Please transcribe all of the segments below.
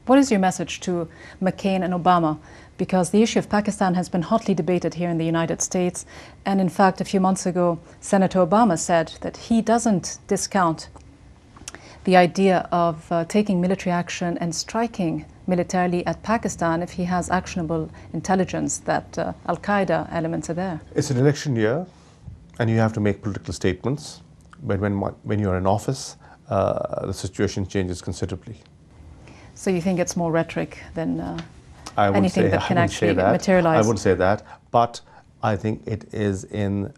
What is your message to McCain and Obama? Because the issue of Pakistan has been hotly debated here in the United States. And in fact, a few months ago, Senator Obama said that he doesn't discount the idea of taking military action and striking militarily at Pakistan if he has actionable intelligence that Al-Qaeda elements are there. It's an election year, and you have to make political statements. But when you're in office, the situation changes considerably. So you think it's more rhetoric than anything that can actually materialize? I wouldn't say that, but I think it is in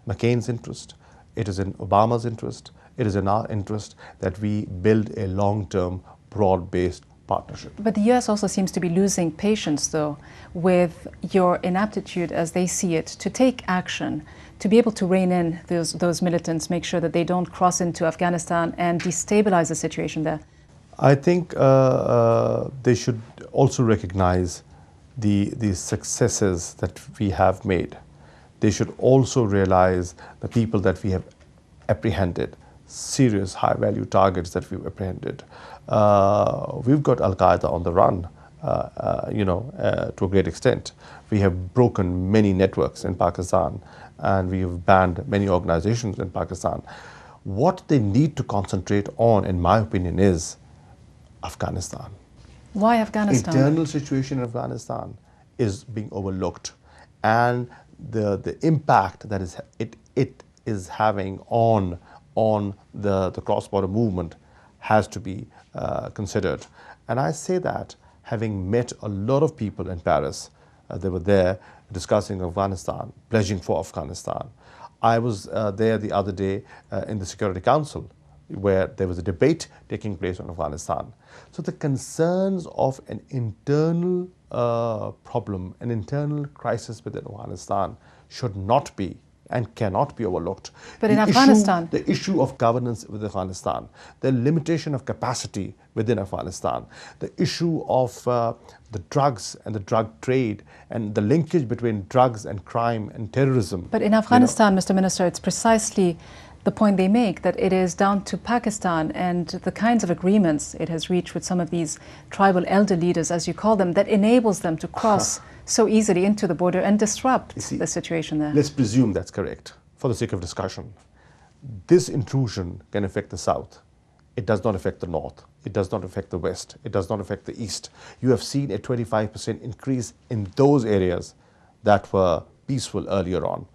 McCain's interest, it is in Obama's interest, it is in our interest that we build a long-term, broad-based partnership. But the US also seems to be losing patience, though, with your inaptitude, as they see it, to take action, to be able to rein in those militants, make sure that they don't cross into Afghanistan and destabilize the situation there. I think they should also recognize the successes that we have made. They should also realize the people that we have apprehended, serious high-value targets that we've apprehended. We've got Al-Qaeda on the run, to a great extent. We have broken many networks in Pakistan, and we have banned many organizations in Pakistan. What they need to concentrate on, in my opinion, is Afghanistan. Why Afghanistan? The internal situation in Afghanistan is being overlooked, and the impact that it is having on the cross-border movement has to be considered. And I say that having met a lot of people in Paris. They were there discussing Afghanistan, pledging for Afghanistan. I was there the other day in the Security Council, where there was a debate taking place on Afghanistan. So the concerns of an internal problem, an internal crisis within Afghanistan should not be and cannot be overlooked. But in Afghanistan? The issue of governance within Afghanistan, the limitation of capacity within Afghanistan, the issue of the drugs and the drug trade and the linkage between drugs and crime and terrorism. But in Afghanistan, Mr. Minister, it's precisely the point they make, that it is down to Pakistan and the kinds of agreements it has reached with some of these tribal elder leaders, as you call them, that enables them to cross so easily into the border and disrupt the situation there. Let's presume that's correct, for the sake of discussion. This intrusion can affect the south. It does not affect the north. It does not affect the west. It does not affect the east. You have seen a 25% increase in those areas that were peaceful earlier on.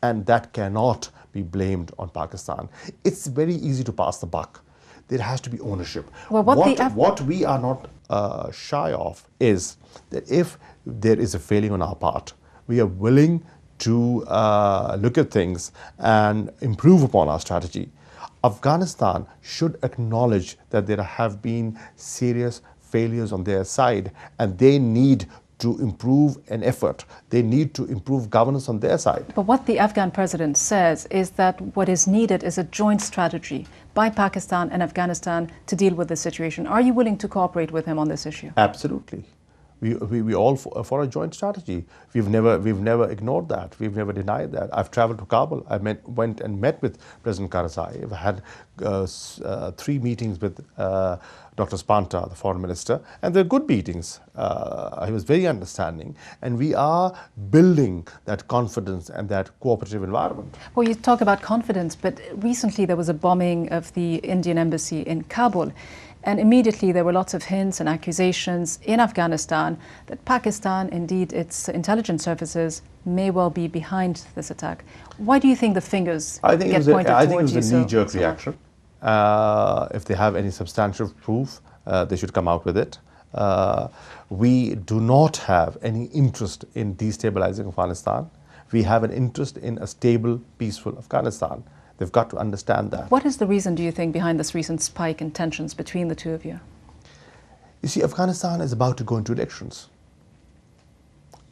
And that cannot be blamed on Pakistan. It's very easy to pass the buck. There has to be ownership. Well, what we are not shy of is that if there is a failing on our part, we are willing to look at things and improve upon our strategy. Afghanistan should acknowledge that there have been serious failures on their side, and they need to improve an effort. They need to improve governance on their side. But what the Afghan president says is that what is needed is a joint strategy by Pakistan and Afghanistan to deal with the situation. Are you willing to cooperate with him on this issue? Absolutely. We all for a joint strategy. We've never ignored that. We've never denied that. I've traveled to Kabul. I went and met with President Karzai. I've had 3 meetings with Dr. Spanta, the foreign minister, and they're good meetings. He was very understanding, and we are building that confidence and that cooperative environment. Well, you talk about confidence, but recently there was a bombing of the Indian embassy in Kabul. And immediately there were lots of hints and accusations in Afghanistan that Pakistan, indeed its intelligence services, may well be behind this attack. Why do you think the fingers get pointed towards you? I think it was a knee-jerk reaction. If they have any substantial proof, they should come out with it. We do not have any interest in destabilizing Afghanistan. We have an interest in a stable, peaceful Afghanistan. They've got to understand that. What is the reason, do you think, behind this recent spike in tensions between the two of you? You see, Afghanistan is about to go into elections,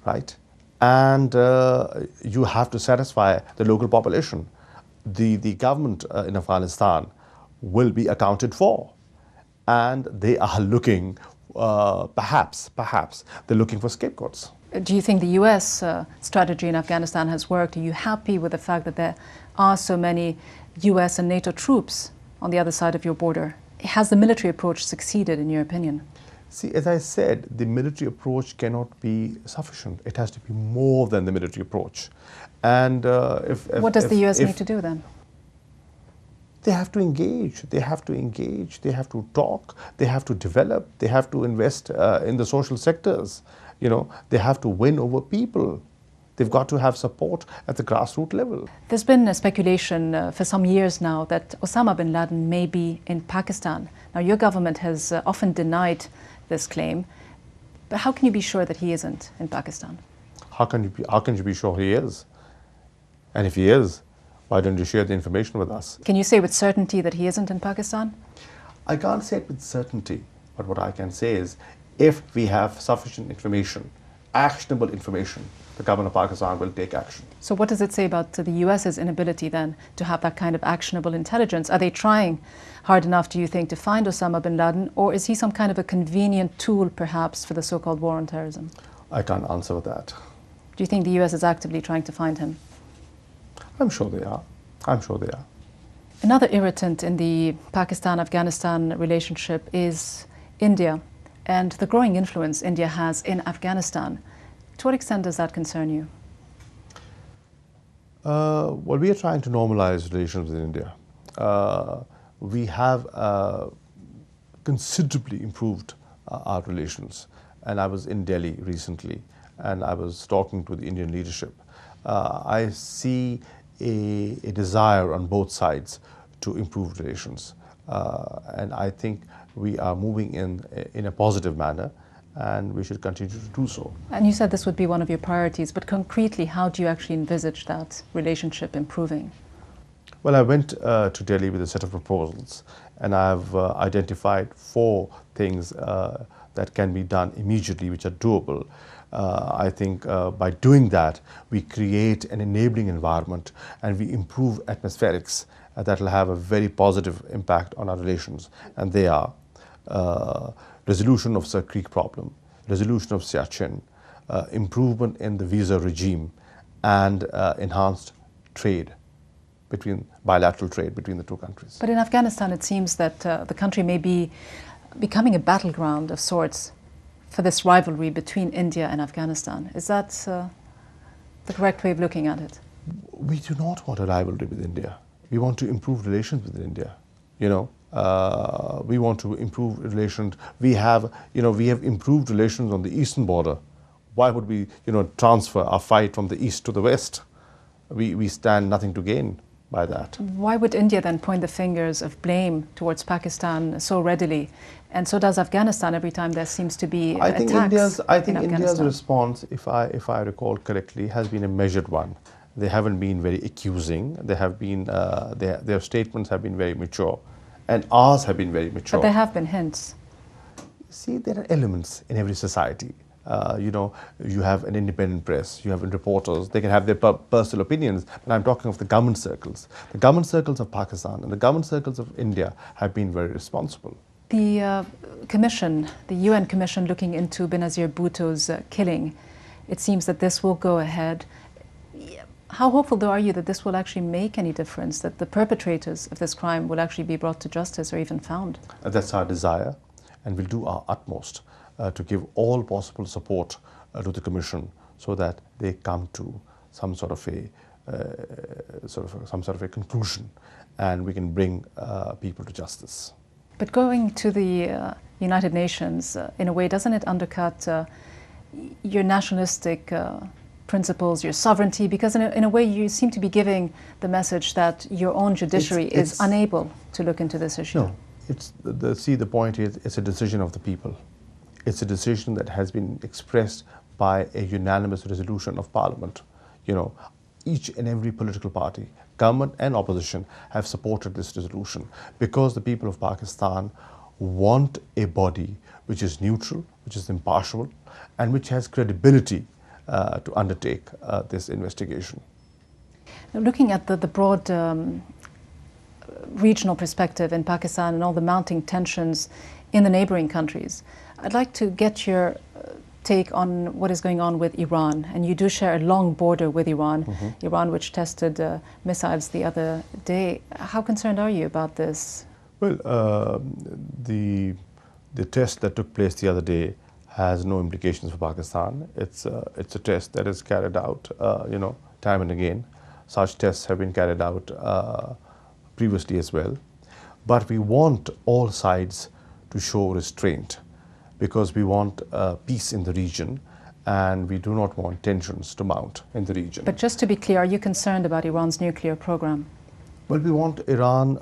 right? And you have to satisfy the local population. The government in Afghanistan will be accounted for. And they are looking, perhaps, they're looking for scapegoats. Do you think the US strategy in Afghanistan has worked? Are you happy with the fact that there are so many US and NATO troops on the other side of your border? Has the military approach succeeded, in your opinion? See, as I said, the military approach cannot be sufficient. It has to be more than the military approach. And what does the US need to do then? They have to engage, they have to engage, they have to talk, they have to develop, they have to invest in the social sectors, you know, they have to win over people. They've got to have support at the grassroots level. There's been a speculation for some years now that Osama bin Laden may be in Pakistan. Now, your government has often denied this claim, but how can you be sure that he isn't in Pakistan? How can you be sure he is? And if he is, why don't you share the information with us? Can you say with certainty that he isn't in Pakistan? I can't say it with certainty, but what I can say is if we have sufficient information, actionable information, the government of Pakistan will take action. So what does it say about the US's inability then to have that kind of actionable intelligence? Are they trying hard enough, do you think, to find Osama bin Laden, or is he some kind of a convenient tool perhaps for the so-called war on terrorism? I can't answer that. Do you think the US is actively trying to find him? I'm sure they are. I'm sure they are. Another irritant in the Pakistan-Afghanistan relationship is India and the growing influence India has in Afghanistan. To what extent does that concern you? Well, we are trying to normalize relations with India. We have considerably improved our relations. And I was in Delhi recently, and I was talking to the Indian leadership. I see a desire on both sides to improve relations. And I think we are moving in a positive manner, and we should continue to do so. And you said this would be one of your priorities, but concretely, how do you actually envisage that relationship improving? Well, I went to Delhi with a set of proposals, and I've identified 4 things that can be done immediately, which are doable. I think by doing that, we create an enabling environment and we improve atmospherics that will have a very positive impact on our relations. And they are resolution of Sir Creek problem, resolution of Siachen, improvement in the visa regime, and enhanced trade bilateral trade between the 2 countries. But in Afghanistan, it seems that the country may be becoming a battleground of sorts for this rivalry between India and Afghanistan. Is that the correct way of looking at it? We do not want a rivalry with India. We want to improve relations with India. You know, we want to improve relations. We have improved relations on the eastern border. Why would we, transfer our fight from the east to the west? We stand nothing to gain by that. Why would India then point the fingers of blame towards Pakistan so readily? And so does Afghanistan every time there seems to be attacks. I think India's response, if I recall correctly, has been a measured one. They haven't been very accusing. They have been their statements have been very mature, and ours have been very mature. But there have been hints. See, there are elements in every society. You have an independent press, you have reporters, they can have their personal opinions, but I'm talking of the government circles. The government circles of Pakistan and the government circles of India have been very responsible. The commission, the UN commission looking into Benazir Bhutto's killing, it seems that this will go ahead. How hopeful though are you that this will actually make any difference, that the perpetrators of this crime will actually be brought to justice or even found? That's our desire, and we'll do our utmost to give all possible support to the Commission so that they come to some sort of a conclusion, and we can bring people to justice. But going to the United Nations, in a way, doesn't it undercut your nationalistic principles, your sovereignty? Because in a way, you seem to be giving the message that your own judiciary is unable to look into this issue. No, the point is, it's a decision of the people. It's a decision that has been expressed by a unanimous resolution of Parliament. Each and every political party, government and opposition, have supported this resolution because the people of Pakistan want a body which is neutral, which is impartial, and which has credibility to undertake this investigation. Now, looking at the broad regional perspective in Pakistan and all the mounting tensions in the neighbouring countries, I'd like to get your take on what is going on with Iran. And you do share a long border with Iran, Iran which tested missiles the other day. How concerned are you about this? Well, the The test that took place the other day has no implications for Pakistan. It's a test that is carried out, time and again. Such tests have been carried out previously as well. But we want all sides to show restraint because we want peace in the region and we do not want tensions to mount in the region. But just to be clear, are you concerned about Iran's nuclear program? Well, we want Iran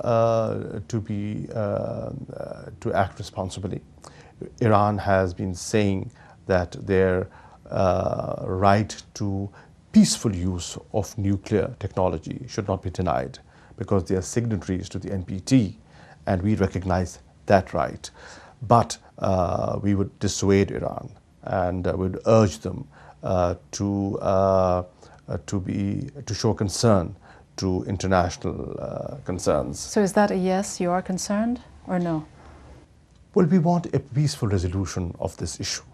to act responsibly. Iran has been saying that their right to peaceful use of nuclear technology should not be denied because they are signatories to the NPT and we recognize that right. But we would dissuade Iran and would urge them to show concern to international concerns. So is that a yes, you are concerned, or no? Well, we want a peaceful resolution of this issue.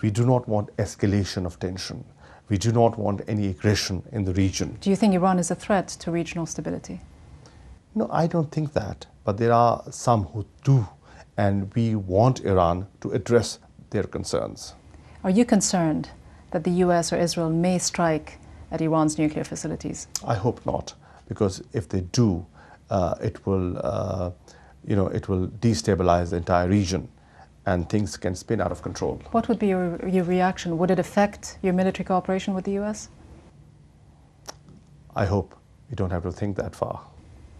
We do not want escalation of tension. We do not want any aggression in the region. Do you think Iran is a threat to regional stability? No, I don't think that. But there are some who do, and we want Iran to address their concerns. Are you concerned that the US or Israel may strike at Iran's nuclear facilities? I hope not, because if they do, it will destabilize the entire region and things can spin out of control. What would be your reaction? Would it affect your military cooperation with the US? I hope we don't have to think that far.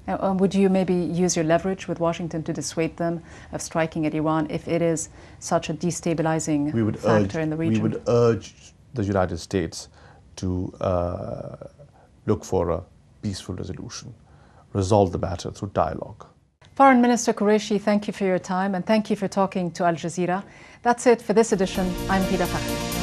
Would you maybe use your leverage with Washington to dissuade them of striking at Iran if it is such a destabilizing factor in the region? We would urge the United States to look for a peaceful resolution, resolve the matter through dialogue. Foreign Minister Qureshi, thank you for your time and thank you for talking to Al Jazeera. That's it for this edition. I'm Ghida Fakhry.